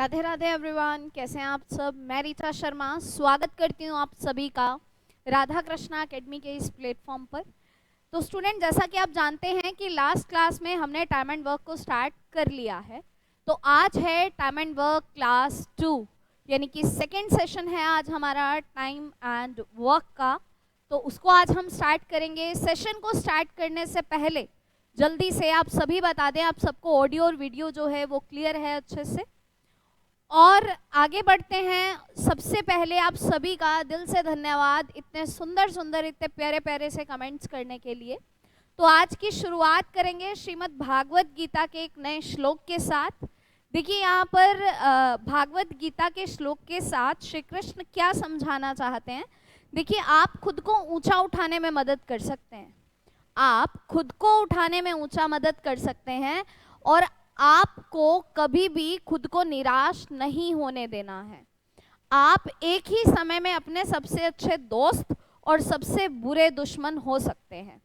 Radhe Radhe everyone, कैसे हैं आप सब। मैं रीता शर्मा स्वागत करती हूं आप सभी का राधा कृष्णा एकेडमी के इस प्लेटफॉर्म पर। तो स्टूडेंट, जैसा कि आप जानते हैं कि लास्ट क्लास में हमने टाइम एंड वर्क को स्टार्ट कर लिया है, तो आज है टाइम एंड वर्क क्लास 2, यानी कि सेकेंड सेशन है आज हमारा टाइम एंड वर्क का। तो उसको आज हम स्टार्ट करेंगे। सेशन को स्टार्ट करने से पहले जल्दी से आप सभी बता दें, आप सबको ऑडियो और वीडियो जो है वो क्लियर है अच्छे से। और आगे बढ़ते हैं। सबसे पहले आप सभी का दिल से धन्यवाद इतने सुंदर सुंदर, इतने प्यारे प्यारे से कमेंट्स करने के लिए। तो आज की शुरुआत करेंगे श्रीमद् भागवत गीता के एक नए श्लोक के साथ। देखिए यहाँ पर भागवत गीता के श्लोक के साथ श्री कृष्ण क्या समझाना चाहते हैं। देखिए, आप खुद को ऊंचा उठाने में मदद कर सकते हैं, आप खुद को उठाने में ऊंचा मदद कर सकते हैं, और आपको कभी भी खुद को निराश नहीं होने देना है। आप एक ही समय में अपने सबसे अच्छे दोस्त और सबसे बुरे दुश्मन हो सकते हैं।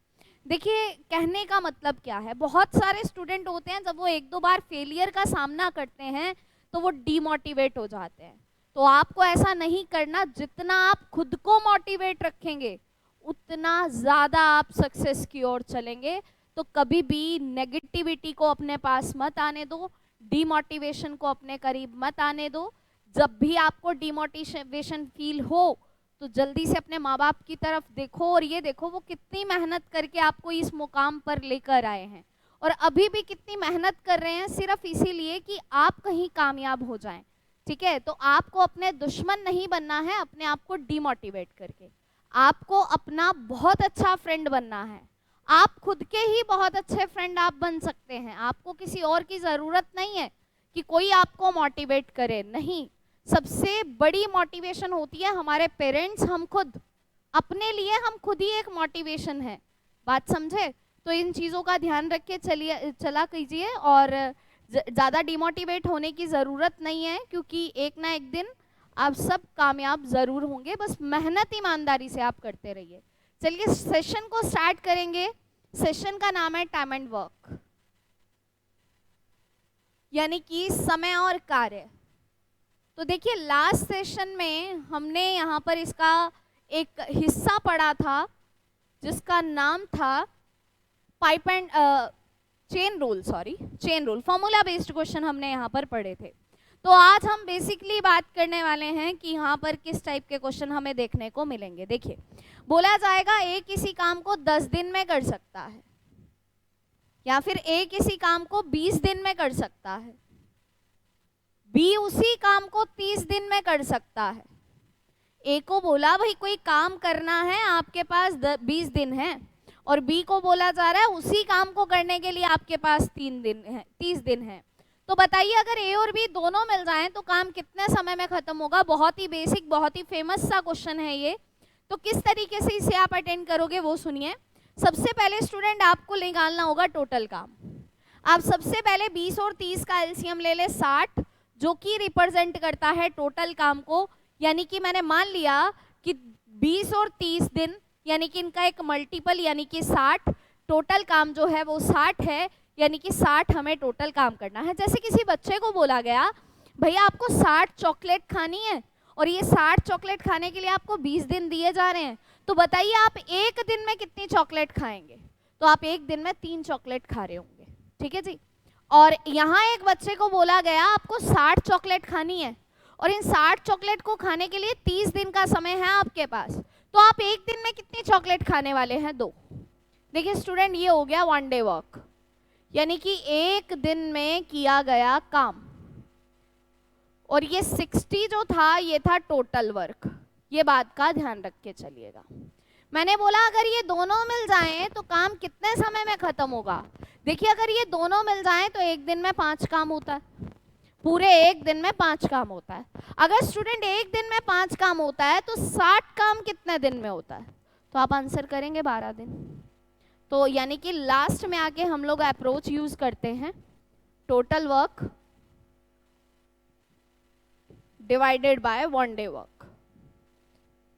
देखिए, कहने का मतलब क्या है, बहुत सारे स्टूडेंट होते हैं जब वो एक दो बार फेलियर का सामना करते हैं तो वो डीमोटिवेट हो जाते हैं। तो आपको ऐसा नहीं करना। जितना आप खुद को मोटिवेट रखेंगे उतना ज़्यादा आप सक्सेस की ओर चलेंगे। तो कभी भी नेगेटिविटी को अपने पास मत आने दो, डीमोटिवेशन को अपने करीब मत आने दो। जब भी आपको डीमोटिवेशन फील हो तो जल्दी से अपने माँ बाप की तरफ देखो और ये देखो वो कितनी मेहनत करके आपको इस मुकाम पर लेकर आए हैं, और अभी भी कितनी मेहनत कर रहे हैं सिर्फ इसीलिए कि आप कहीं कामयाब हो जाएं। ठीक है, तो आपको अपने दुश्मन नहीं बनना है अपने आप को डीमोटिवेट करके। आपको अपना बहुत अच्छा फ्रेंड बनना है। आप खुद के ही बहुत अच्छे फ्रेंड आप बन सकते हैं। आपको किसी और की ज़रूरत नहीं है कि कोई आपको मोटिवेट करे। नहीं, सबसे बड़ी मोटिवेशन होती है हमारे पेरेंट्स, हम खुद। अपने लिए हम खुद ही एक मोटिवेशन है। बात समझे? तो इन चीज़ों का ध्यान रख के चला कीजिए, और ज़्यादा डिमोटिवेट होने की ज़रूरत नहीं है, क्योंकि एक ना एक दिन आप सब कामयाब ज़रूर होंगे। बस मेहनत ईमानदारी से आप करते रहिए। चलिए सेशन को स्टार्ट करेंगे। सेशन का नाम है टाइम एंड वर्क, यानी कि समय और कार्य। तो देखिए, लास्ट सेशन में हमने यहाँ पर इसका एक हिस्सा पढ़ा था जिसका नाम था pipe and chain rule, formula based question हमने यहाँ पर पढ़े थे। तो आज हम बेसिकली बात करने वाले हैं कि यहाँ पर किस टाइप के क्वेश्चन हमें देखने को मिलेंगे। देखिए, बोला जाएगा ए किसी काम को 10 दिन में कर सकता है, या फिर ए किसी काम को 20 दिन में कर सकता है, बी उसी काम को 30 दिन में कर सकता है। ए को बोला भाई कोई काम करना है, आपके पास 20 दिन है, और बी को बोला जा रहा है उसी काम को करने के लिए आपके पास 30 दिन है। तो बताइए, अगर ए और बी दोनों मिल जाएं तो काम कितने समय में खत्म होगा। बहुत ही बेसिक, बहुत ही फेमस सा क्वेश्चन है ये। तो किस तरीके से इसे आप अटेंड करोगे वो सुनिए। सबसे पहले स्टूडेंट आपको निकालना होगा टोटल काम। आप सबसे पहले 20 और 30 का एलसीएम ले ले 60, जो कि रिप्रेजेंट करता है टोटल काम को। यानी कि मैंने मान लिया कि 20 और 30 दिन, यानी कि इनका एक मल्टीपल, यानी कि 60। टोटल काम जो है वो 60 है, यानी कि 60 हमें टोटल काम करना है। जैसे किसी बच्चे को बोला गया भैया आपको 60 चॉकलेट खानी है, और ये 60 चॉकलेट खाने के लिए आपको 20 दिन दिए जा रहे हैं, तो बताइए आप एक दिन में कितनी चॉकलेट खाएंगे। तो आप एक दिन में 3 चॉकलेट खा रहे होंगे। ठीक है जी। और यहाँ एक बच्चे को बोला गया आपको 60 चॉकलेट खानी है, और इन 60 चॉकलेट को खाने के लिए 30 दिन का समय है आपके पास, तो आप एक दिन में कितनी चॉकलेट खाने वाले हैं? 2। देखिए स्टूडेंट, ये हो गया 1 डे वर्क, यानी कि एक दिन में किया गया काम। और ये 60 जो था ये था टोटल वर्क। ये बात का ध्यान रख के चलिएगा। मैंने बोला अगर ये दोनों मिल जाएं तो काम कितने समय में खत्म होगा। देखिए, अगर ये दोनों मिल जाएं तो एक दिन में 5 काम होता है, पूरे एक दिन में 5 काम होता है। अगर स्टूडेंट एक दिन में 5 काम होता है तो 60 काम कितने दिन में होता है? तो आप आंसर करेंगे 12 दिन। तो यानी कि लास्ट में आके हम लोग अप्रोच यूज करते हैं total work divided by 1 day work.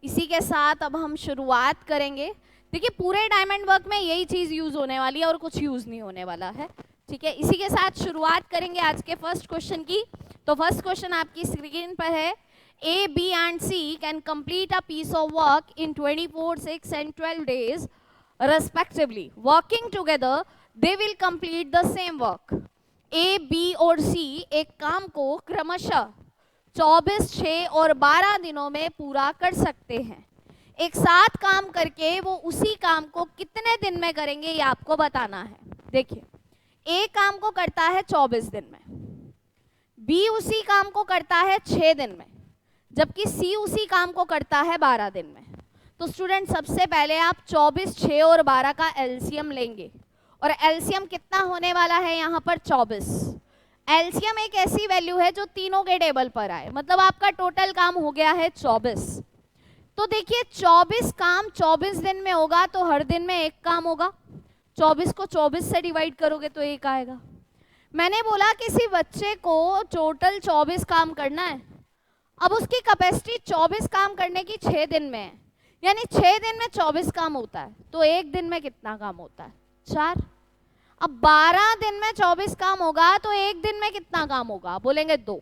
इसी के साथ अब हम शुरुआत करेंगे। देखिए, पूरे टाइम एंड वर्क में यही चीज़ यूज होने वाली है और कुछ यूज नहीं होने वाला है। ठीक है, इसी के साथ शुरुआत करेंगे आज के फर्स्ट क्वेश्चन की। तो फर्स्ट क्वेश्चन आपकी स्क्रीन पर है, A, B and C can complete a piece of work in 24, 6 and 12 days respectively. Working together, they will complete the same work. A, B और C एक काम को क्रमशः 24, 6 और 12 दिनों में पूरा कर सकते हैं। एक साथ काम करके वो उसी काम को कितने दिन में करेंगे ये आपको बताना है। देखिए, A काम को करता है 24 दिन में, B उसी काम को करता है 6 दिन में, जबकि C उसी काम को करता है 12 दिन में। तो स्टूडेंट सबसे पहले आप 24, 6 और 12 का एलसीएम लेंगे, और एलसीएम कितना होने वाला है यहाँ पर 24। एलसीएम एक ऐसी वैल्यू है जो तीनों के टेबल पर आए, मतलब आपका टोटल काम हो गया है 24। तो देखिए 24 काम 24 दिन में होगा तो हर दिन में एक काम होगा, 24 को 24 से डिवाइड करोगे तो एक आएगा। मैंने बोला किसी बच्चे को टोटल 24 काम करना है, अब उसकी कैपेसिटी 24 काम करने की 6 दिन में है, यानी 6 दिन में 24 काम होता है, तो एक दिन में कितना काम होता है 4। अब 12 दिन में 24 काम होगा तो एक दिन में कितना काम होगा, बोलेंगे 2।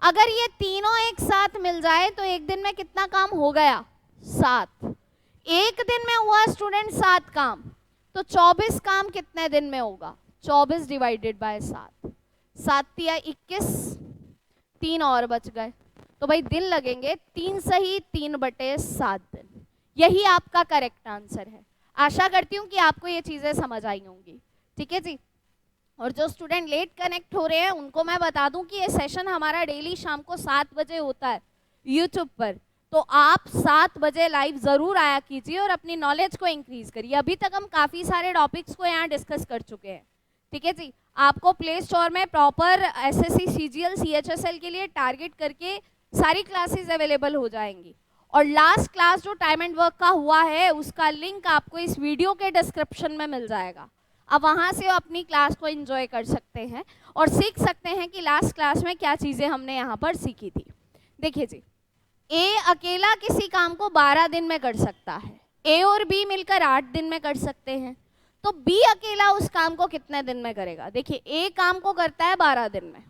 अगर ये तीनों एक साथ मिल जाए तो एक दिन में कितना काम हो गया 7। एक दिन में हुआ स्टूडेंट 7 काम, तो 24 काम कितने दिन में होगा, 24 डिवाइडेड बाय 7, 7 या 21, 3 और बच गए, तो भाई दिन लगेंगे 3 सही 3/7 दिन। यही आपका करेक्ट आंसर है। आशा करती हूँ कि आपको ये चीज़ें समझ आई होंगी, ठीक है जी। और जो स्टूडेंट लेट कनेक्ट हो रहे हैं उनको मैं बता दूं कि ये सेशन हमारा डेली शाम को 7 बजे होता है यूट्यूब पर, तो आप 7 बजे लाइव ज़रूर आया कीजिए और अपनी नॉलेज को इंक्रीज करिए। अभी तक हम काफ़ी सारे टॉपिक्स को यहाँ डिस्कस कर चुके हैं, ठीक है जी। आपको प्ले स्टोर में प्रॉपर एसएससी, सीजीएल, सीएचएसएल के लिए टारगेट करके सारी क्लासेस अवेलेबल हो जाएंगी। और लास्ट क्लास जो टाइम एंड वर्क का हुआ है उसका लिंक आपको इस वीडियो के डिस्क्रिप्शन में मिल जाएगा, अब वहाँ से अपनी क्लास को एंजॉय कर सकते हैं और सीख सकते हैं कि लास्ट क्लास में क्या चीज़ें हमने यहाँ पर सीखी थी। देखिए जी, ए अकेला किसी काम को 12 दिन में कर सकता है, ए और बी मिलकर 8 दिन में कर सकते हैं, तो बी अकेला उस काम को कितने दिन में करेगा। देखिए ए काम को करता है 12 दिन में,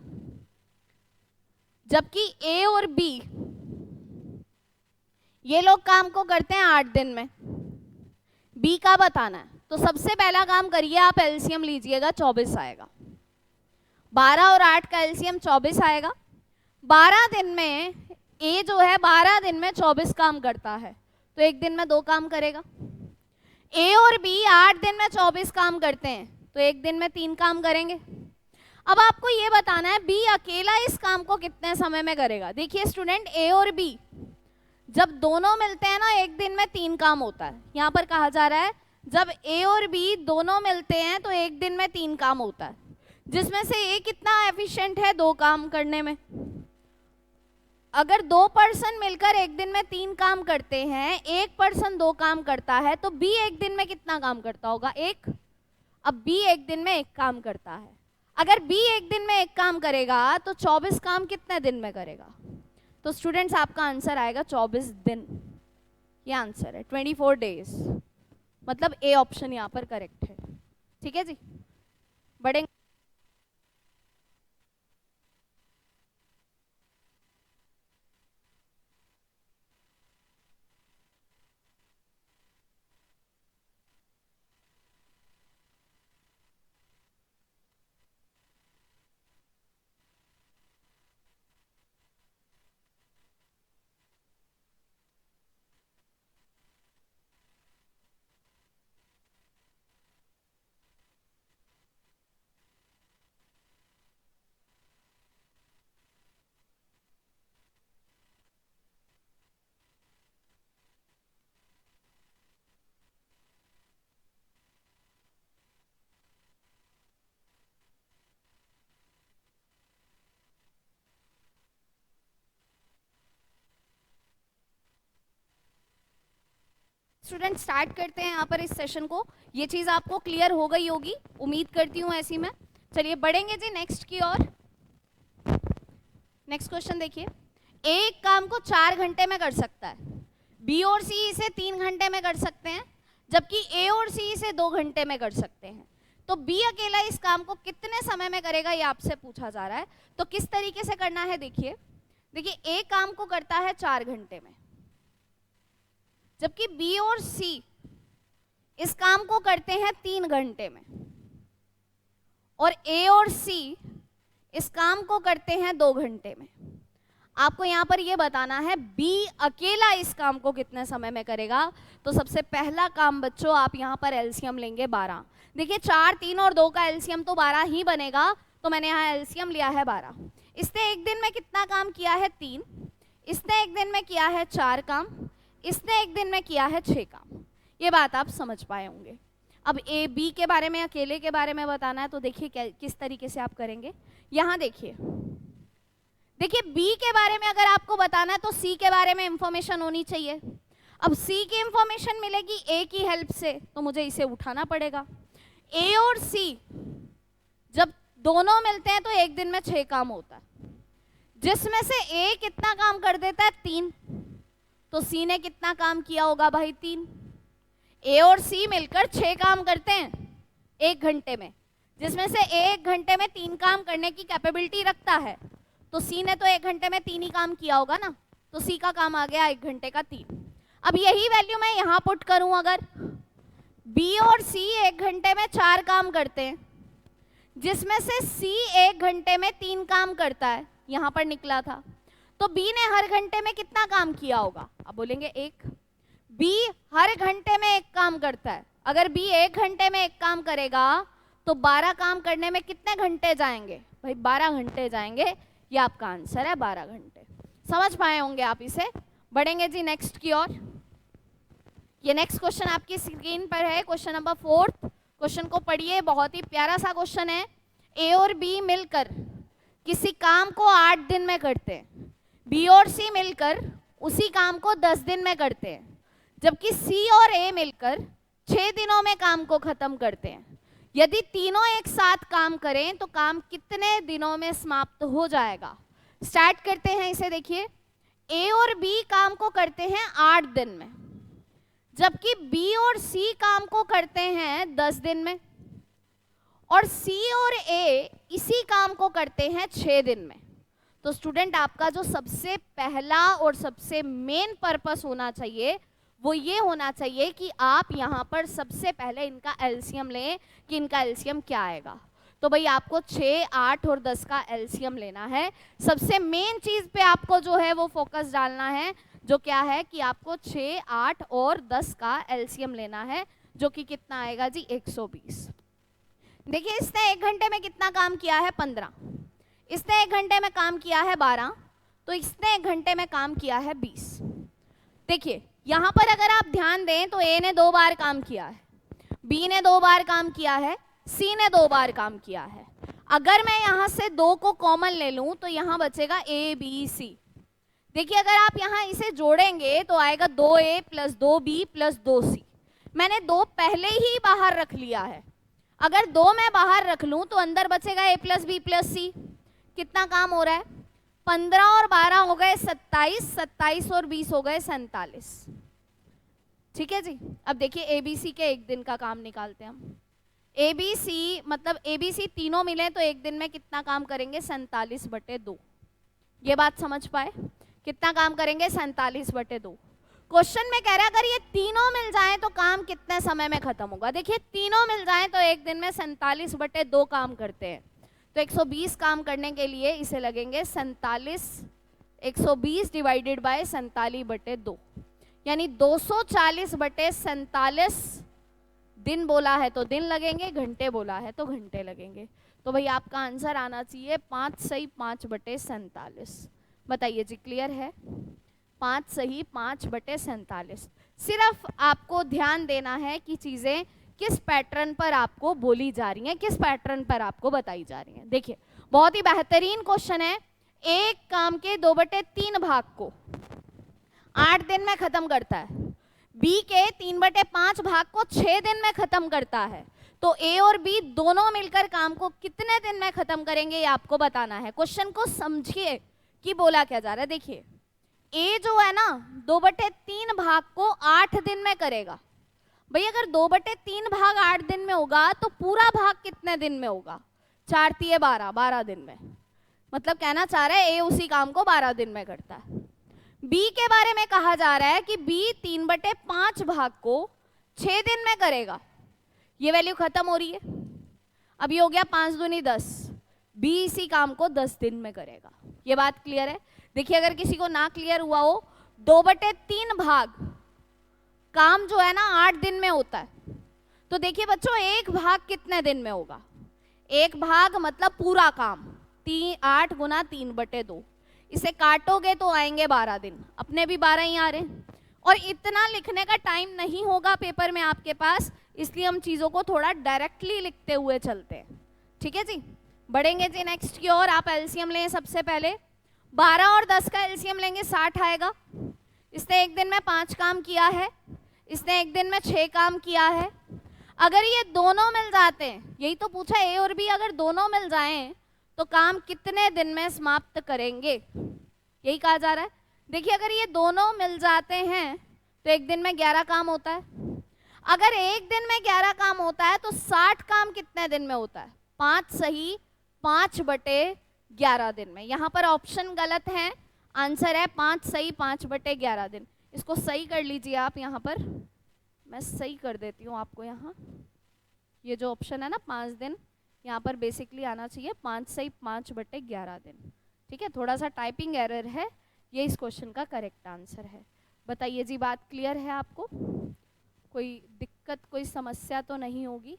जबकि ए और बी ये लोग काम को करते हैं 8 दिन में। बी का बताना है, तो सबसे पहला काम करिए आप एलसीएम लीजिएगा, 24 आएगा। 12 और 8 का एलसीएम 24 आएगा। 12 दिन में ए जो है 12 दिन में 24 काम करता है, तो एक दिन में 2 काम करेगा। ए और बी 8 दिन में 24 काम करते हैं, तो एक दिन में 3 काम करेंगे। अब आपको ये बताना है बी अकेला इस काम को कितने समय में करेगा। देखिए स्टूडेंट, ए और बी जब दोनों मिलते हैं ना एक दिन में 3 काम होता है। यहाँ पर कहा जा रहा है जब ए और बी दोनों मिलते हैं तो एक दिन में 3 काम होता है, जिसमें से ए कितना एफिशिएंट है 2 काम करने में। अगर 2 पर्सन मिलकर एक दिन में 3 काम करते हैं, 1 पर्सन 2 काम करता है, तो बी एक दिन में कितना काम करता होगा 1। अब बी एक दिन में 1 काम करता है। अगर बी एक दिन में 1 काम करेगा तो 24 काम कितने दिन में करेगा। तो स्टूडेंट्स आपका आंसर आएगा 24 दिन, ये आंसर है 24 डेज, मतलब ए ऑप्शन यहाँ पर करेक्ट है, ठीक है जी। बढ़ेंगे स्टूडेंट स्टार्ट करते हैं यहाँ पर इस सेशन को। ये चीज़ आपको क्लियर हो गई होगी, उम्मीद करती हूँ ऐसी मैं। चलिए बढ़ेंगे जी नेक्स्ट की ओर। नेक्स्ट क्वेश्चन देखिए, एक काम को 4 घंटे में कर सकता है, बी और सी इसे 3 घंटे में कर सकते हैं, जबकि ए और सी इसे 2 घंटे में कर सकते हैं। तो तो बी अकेला इस काम को कितने समय में करेगा ये आपसे पूछा जा रहा है। तो किस तरीके से करना है देखिए, देखिए ए काम को करता है 4 घंटे में, जबकि बी और सी इस काम को करते हैं 3 घंटे में, और ए और सी इस काम को करते हैं 2 घंटे में। आपको यहाँ पर ये बताना है बी अकेला इस काम को कितने समय में करेगा। तो सबसे पहला काम बच्चों, आप यहाँ पर एलसीएम लेंगे 12। देखिए 4, 3 और 2 का एलसीएम तो 12 ही बनेगा, तो मैंने यहाँ एलसीएम लिया है 12। इसने एक दिन में कितना काम किया है 3, इसने एक दिन में किया है 4 काम, इसने एक दिन में किया है 6 काम। ये बात आप समझ पाए होंगे। अब ए बी के बारे में, अकेले के बारे में बताना है, तो देखिए किस तरीके से आप करेंगे। यहाँ देखिए, देखिए बी के बारे में अगर आपको बताना है तो सी के बारे में इंफॉर्मेशन होनी चाहिए। अब सी की इंफॉर्मेशन मिलेगी ए की हेल्प से, तो मुझे इसे उठाना पड़ेगा। ए और सी जब दोनों मिलते हैं तो एक दिन में 6 काम होता है, जिसमें से ए कितना काम कर देता है 3, तो सी ने कितना काम किया होगा भाई 3। ए और सी मिलकर 6 काम करते हैं 1 घंटे में, जिसमें से ए 1 घंटे में 3 काम करने की कैपेबिलिटी रखता है, तो सी ने तो 1 घंटे में 3 ही काम किया होगा ना, तो सी का काम आ गया 1 घंटे का 3। अब यही वैल्यू मैं यहाँ पुट करूँ, अगर बी और सी 1 घंटे में 4 काम करते हैं, जिसमें से सी 1 घंटे में 3 काम करता है, यहाँ पर निकला था, तो बी ने हर घंटे में कितना काम किया होगा। अब बोलेंगे 1। बी हर घंटे में 1 काम करता है, अगर बी 1 घंटे में 1 काम करेगा तो 12 काम करने में कितने घंटे जाएंगे भाई, 12 घंटे जाएंगे। ये आपका आंसर है 12 घंटे। समझ पाए होंगे आप इसे। बढ़ेंगे जी नेक्स्ट की ओर। ये नेक्स्ट क्वेश्चन आपकी स्क्रीन पर है, क्वेश्चन नंबर 4। क्वेश्चन को पढ़िए, बहुत ही प्यारा सा क्वेश्चन है। ए और बी मिलकर किसी काम को 8 दिन में करते हैं, बी और सी मिलकर उसी काम को 10 दिन में करते हैं, जबकि सी और ए मिलकर 6 दिनों में काम को खत्म करते हैं। यदि तीनों एक साथ काम करें तो काम कितने दिनों में समाप्त हो जाएगा। स्टार्ट करते हैं इसे। देखिए ए और बी काम को करते हैं 8 दिन में, जबकि बी और सी काम को करते हैं 10 दिन में, और सी और ए इसी काम को करते हैं 6 दिन में। तो स्टूडेंट आपका जो सबसे पहला और सबसे मेन पर्पस होना चाहिए वो ये होना चाहिए कि आप यहाँ पर सबसे पहले इनका एलसीएम लें कि इनका एलसीएम क्या आएगा। तो भाई आपको 6, 8 और 10 का एलसीएम लेना है। सबसे मेन चीज़ पे आपको जो है वो फोकस डालना है, जो क्या है कि आपको 6, 8 और 10 का एलसीएम लेना है, जो कि कितना आएगा जी 120। देखिए इसने 1 घंटे में कितना काम किया है 15, इसने 1 घंटे में काम किया है 12, तो इसने 1 घंटे में काम किया है 20। देखिए यहाँ पर अगर आप ध्यान दें तो ए ने 2 बार काम किया है, बी ने 2 बार काम किया है, सी ने 2 बार काम किया है। अगर मैं यहाँ से 2 को कॉमन ले लूँ तो यहाँ बचेगा ए बी सी। देखिए अगर आप यहाँ इसे जोड़ेंगे तो आएगा 2a + 2b + 2c। मैंने 2 पहले ही बाहर रख लिया है, अगर 2 मैं बाहर रख लूँ तो अंदर बचेगा a + b + c। कितना काम हो रहा है, 15 और 12 हो गए 27, 27 और 20 हो गए 47। ठीक है जी। अब देखिए ए बी सी के 1 दिन का काम निकालते हैं हम। ए बी सी मतलब ए बी सी तीनों मिले तो 1 दिन में कितना काम करेंगे 47/2। ये बात समझ पाए, कितना काम करेंगे 47/2। क्वेश्चन में कह रहा है अगर ये तीनों मिल जाएं तो काम कितने समय में खत्म होगा। देखिए तीनों मिल जाएं तो 1 दिन में 47/2 काम करते हैं, तो 120 काम करने के लिए इसे लगेंगे 47, 120 / 47/2, यानी 240/47 दिन बोला है तो दिन लगेंगे, घंटे बोला है तो घंटे लगेंगे। तो भाई आपका आंसर आना चाहिए 5 सही 5/47। बताइए जी क्लियर है, 5 सही 5/47। सिर्फ आपको ध्यान देना है कि चीज़ें किस पैटर्न पर आपको बोली जा रही हैं, किस पैटर्न पर आपको बताई जा रही हैं। देखिए बहुत ही बेहतरीन क्वेश्चन है। एक काम के 2/3 भाग को 8 दिन में खत्म करता है, बी के 3/5 भाग को 6 दिन में खत्म करता है, तो ए और बी दोनों मिलकर काम को कितने दिन में खत्म करेंगे ये आपको बताना है। क्वेश्चन को समझिए कि बोला क्या जा रहा है। देखिए ए जो है ना 2/3 भाग को 8 दिन में करेगा, भाई अगर 2/3 भाग 8 दिन में होगा तो पूरा भाग कितने दिन में होगा? 4 तिये 12, 12 दिन में। मतलब कहना चाह रहा है ए उसी काम को 12 दिन में करता है। बी के बारे में कहा जा रहा है कि बी 3/5 भाग को 6 दिन में करेगा। ये वैल्यू खत्म हो रही है। अब ये हो गया 5 दूनी 10। बी इसी काम को 10 दिन में करेगा। ये बात क्लियर है? देखिए अगर किसी को ना क्लियर हुआ हो, 2/3 भाग काम जो है ना 8 दिन में होता है, तो देखिए बच्चों एक भाग कितने दिन में होगा? एक भाग मतलब पूरा काम 8 गुना 3/2। इसे काटोगे तो आएंगे 12 दिन। अपने भी 12 ही आ रहे हैं। और इतना लिखने का टाइम नहीं होगा पेपर में आपके पास, इसलिए हम चीज़ों को थोड़ा डायरेक्टली लिखते हुए चलते हैं। ठीक है जी, बढ़ेंगे जी नेक्स्ट की ओर। आप एलसीएम लें सबसे पहले। 12 और 10 का एलसीएम लेंगे, 60 आएगा। इसने एक दिन में 5 काम किया है, इसने एक दिन में 6 काम किया है। अगर ये दोनों मिल जाते हैं, यही तो पूछा ए और बी, अगर दोनों मिल जाएं तो काम कितने दिन में समाप्त करेंगे, यही कहा जा रहा है। देखिए अगर ये दोनों मिल जाते हैं तो एक दिन में 11 काम होता है। अगर एक दिन में 11 काम होता है तो 60 काम कितने दिन में होता है? 5 सही 5/11 दिन में। यहाँ पर ऑप्शन गलत है, आंसर है 5 सही 5/11 दिन। इसको सही कर लीजिए आप। यहाँ पर मैं सही कर देती हूँ आपको। यहाँ ये जो ऑप्शन है ना 5 दिन, यहाँ पर बेसिकली आना चाहिए 5 सही 5/11 दिन। ठीक है, थोड़ा सा टाइपिंग एरर है, ये इस क्वेश्चन का करेक्ट आंसर है। बताइए जी, बात क्लियर है आपको? कोई दिक्कत, कोई समस्या तो नहीं होगी?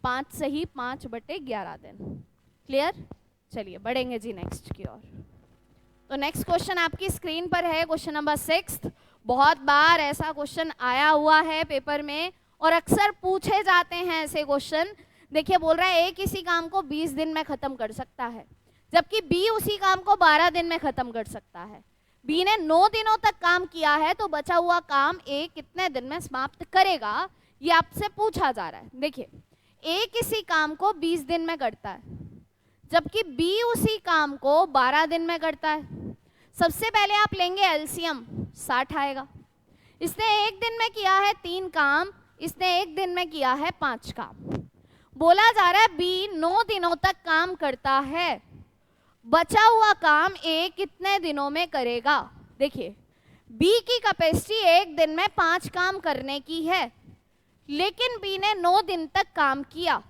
5 सही 5/11 दिन। क्लियर? चलिए बढ़ेंगे जी नेक्स्ट की ओर। तो नेक्स्ट क्वेश्चन आपकी स्क्रीन पर है, क्वेश्चन नंबर 6। बहुत बार ऐसा क्वेश्चन आया हुआ है पेपर में और अक्सर पूछे जाते हैं ऐसे क्वेश्चन। देखिए बोल रहा है ए किसी काम को 20 दिन में खत्म कर सकता है, जबकि बी उसी काम को 12 दिन में खत्म कर सकता है। बी ने 9 दिनों तक काम किया है, तो बचा हुआ काम ए कितने दिन में समाप्त करेगा, ये आपसे पूछा जा रहा है। देखिए ए किसी काम को 20 दिन में करता है, जबकि बी उसी काम को 12 दिन में करता है। सबसे पहले आप लेंगे एलसीएम, 60 आएगा। इसने एक दिन में किया है 3 काम, इसने एक दिन में किया है 5 काम। बोला जा रहा है बी 9 दिनों तक काम करता है, बचा हुआ काम ए कितने दिनों में करेगा। देखिए बी की कैपेसिटी एक दिन में 5 काम करने की है, लेकिन बी ने 9 दिन तक काम किया।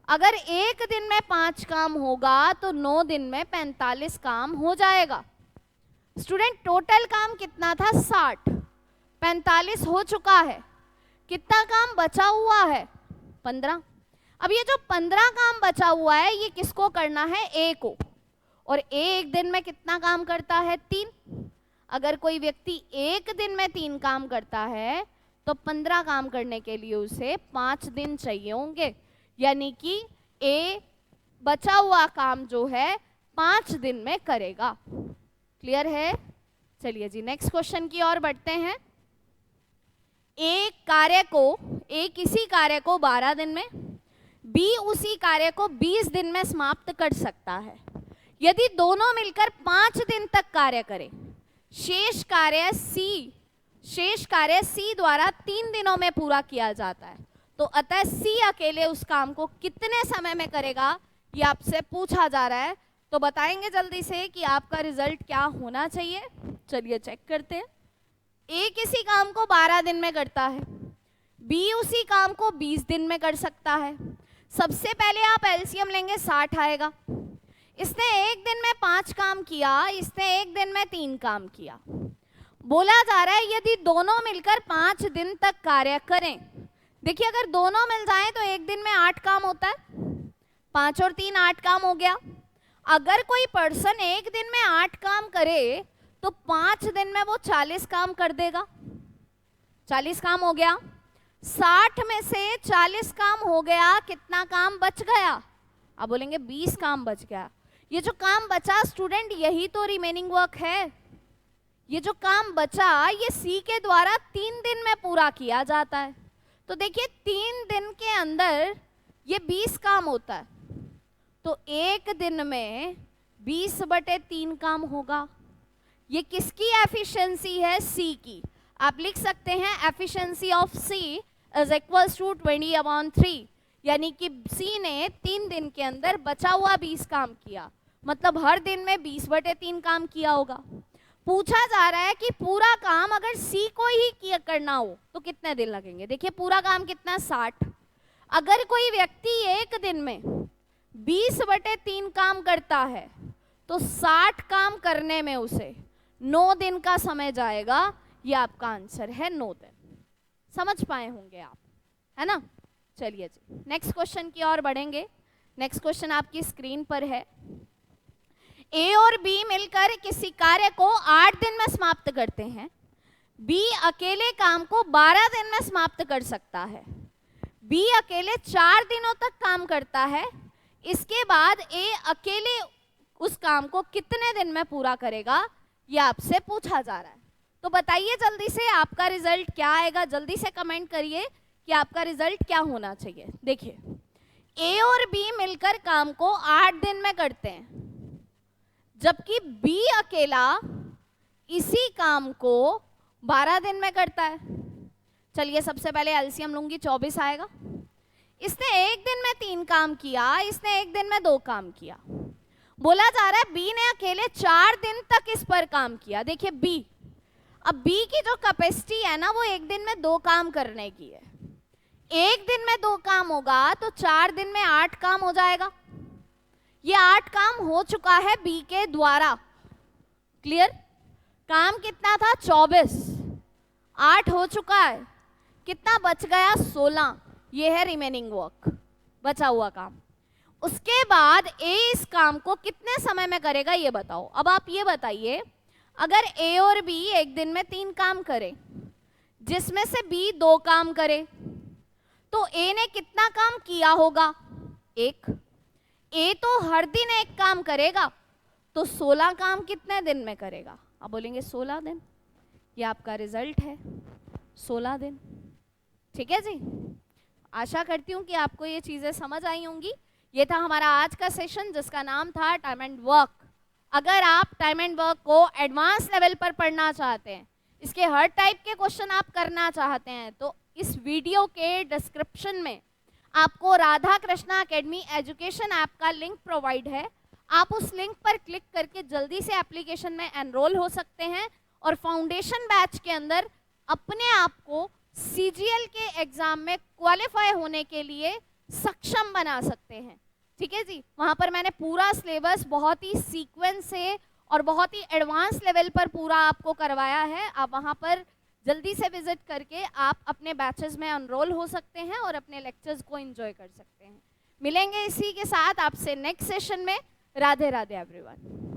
अगर एक दिन में 5 काम होगा तो 9 दिन में 45 काम हो जाएगा। स्टूडेंट टोटल काम कितना था? 60। 45 हो चुका है, कितना काम बचा हुआ है? 15। अब ये जो 15 काम बचा हुआ है ये किसको करना है? ए को। और ए एक दिन में कितना काम करता है? 3। अगर कोई व्यक्ति एक दिन में 3 काम करता है तो 15 काम करने के लिए उसे 5 दिन चाहिए होंगे, यानी कि ए बचा हुआ काम जो है 5 दिन में करेगा। क्लियर है? चलिए जी नेक्स्ट क्वेश्चन की ओर बढ़ते हैं। ए किसी कार्य को 12 दिन में, बी उसी कार्य को 20 दिन में समाप्त कर सकता है। यदि दोनों मिलकर 5 दिन तक कार्य करें, शेष कार्य सी द्वारा 3 दिनों में पूरा किया जाता है, तो अतः सी अकेले उस काम को कितने समय में करेगा, ये आपसे पूछा जा रहा है। तो बताएंगे जल्दी से कि आपका रिजल्ट क्या होना चाहिए। चलिए चेक करते हैं। ए किसी काम को 12 दिन में करता है, बी उसी काम को 20 दिन में कर सकता है। सबसे पहले आप एलसीएम लेंगे, 60 आएगा। इसने एक दिन में 5 काम किया, इसने एक दिन में 3 काम किया। बोला जा रहा है यदि दोनों मिलकर 5 दिन तक कार्य करें। देखिए अगर दोनों मिल जाएं तो एक दिन में 8 काम होता है, 5 और 3 8 काम हो गया। अगर कोई पर्सन एक दिन में 8 काम करे तो 5 दिन में वो 40 काम कर देगा। 40 काम हो गया। 60 में से 40 काम हो गया, कितना काम बच गया? आप बोलेंगे 20 काम बच गया। ये जो काम बचा स्टूडेंट, यही तो रिमेनिंग वर्क है। ये जो काम बचा ये सी के द्वारा 3 दिन में पूरा किया जाता है। तो देखिए 3 दिन के अंदर ये 20 काम होता है, तो एक दिन में 20/3 काम होगा। ये किसकी एफिशिएंसी है? सी की। आप लिख सकते हैं efficiency of C is equals to 20/3, यानी कि सी ने 3 दिन के अंदर बचा हुआ 20 काम किया, मतलब हर दिन में 20/3 काम किया होगा। पूछा जा रहा है कि पूरा काम अगर सी को ही किया करना हो तो कितने दिन लगेंगे। देखिए पूरा काम कितना, 60। अगर कोई व्यक्ति एक दिन में 20/3 काम करता है तो 60 काम करने में उसे 9 दिन का समय जाएगा। ये आपका आंसर है 9 दिन। समझ पाए होंगे आप, है ना। चलिए जी नेक्स्ट क्वेश्चन की ओर बढ़ेंगे। नेक्स्ट क्वेश्चन आपकी स्क्रीन पर है। ए और बी मिलकर किसी कार्य को 8 दिन में समाप्त करते हैं। बी अकेले काम को 12 दिन में समाप्त कर सकता है। बी अकेले 4 दिनों तक काम करता है। इसके बाद ए अकेले उस काम को कितने दिन में पूरा करेगा, ये आपसे पूछा जा रहा है। तो बताइए जल्दी से आपका रिजल्ट क्या आएगा, जल्दी से कमेंट करिए कि आपका रिजल्ट क्या होना चाहिए। देखिए ए और बी मिलकर काम को 8 दिन में करते हैं, जबकि बी अकेला इसी काम को 12 दिन में करता है। चलिए सबसे पहले एलसीएम लूंगी, 24 आएगा। इसने एक दिन में 3 काम किया, इसने एक दिन में 2 काम किया। बोला जा रहा है बी ने अकेले 4 दिन तक इस पर काम किया। देखिए बी, अब बी की जो कैपेसिटी है ना वो एक दिन में 2 काम करने की है। एक दिन में 2 काम होगा तो 4 दिन में 8 काम हो जाएगा। ये 8 काम हो चुका है बी के द्वारा। क्लियर? काम कितना था, 24, 8 हो चुका है, कितना बच गया, 16। ये है रिमेनिंग वर्क, बचा हुआ काम। उसके बाद ए इस काम को कितने समय में करेगा ये बताओ। अब आप ये बताइए, अगर ए और बी एक दिन में 3 काम करे, जिसमें से बी 2 काम करे, तो ए ने कितना काम किया होगा, 1। ए तो हर दिन 1 काम करेगा, तो 16 काम कितने दिन में करेगा। आप बोलेंगे 16 दिन। ये आपका रिजल्ट है, 16 दिन। ठीक है जी, आशा करती हूँ कि आपको ये चीज़ें समझ आई होंगी। ये था हमारा आज का सेशन जिसका नाम था टाइम एंड वर्क। अगर आप टाइम एंड वर्क को एडवांस लेवल पर पढ़ना चाहते हैं, इसके हर टाइप के क्वेश्चन आप करना चाहते हैं, तो इस वीडियो के डिस्क्रिप्शन में आपको Radha Krishna academy education app का लिंक प्रोवाइड है। आप उस लिंक पर क्लिक करके जल्दी से एप्लीकेशन में एनरोल हो सकते हैं और फाउंडेशन बैच के अंदर अपने आप को सीजीएल के एग्जाम में क्वालिफाई होने के लिए सक्षम बना सकते हैं। ठीक है जी, वहाँ पर मैंने पूरा सिलेबस बहुत ही सीक्वेंस से और बहुत ही एडवांस लेवल पर पूरा आपको करवाया है। आप वहाँ पर जल्दी से विजिट करके आप अपने बैचेस में एनरोल हो सकते हैं और अपने लेक्चर्स को एंजॉय कर सकते हैं। मिलेंगे इसी के साथ आपसे नेक्स्ट सेशन में। राधे राधे एवरीवन।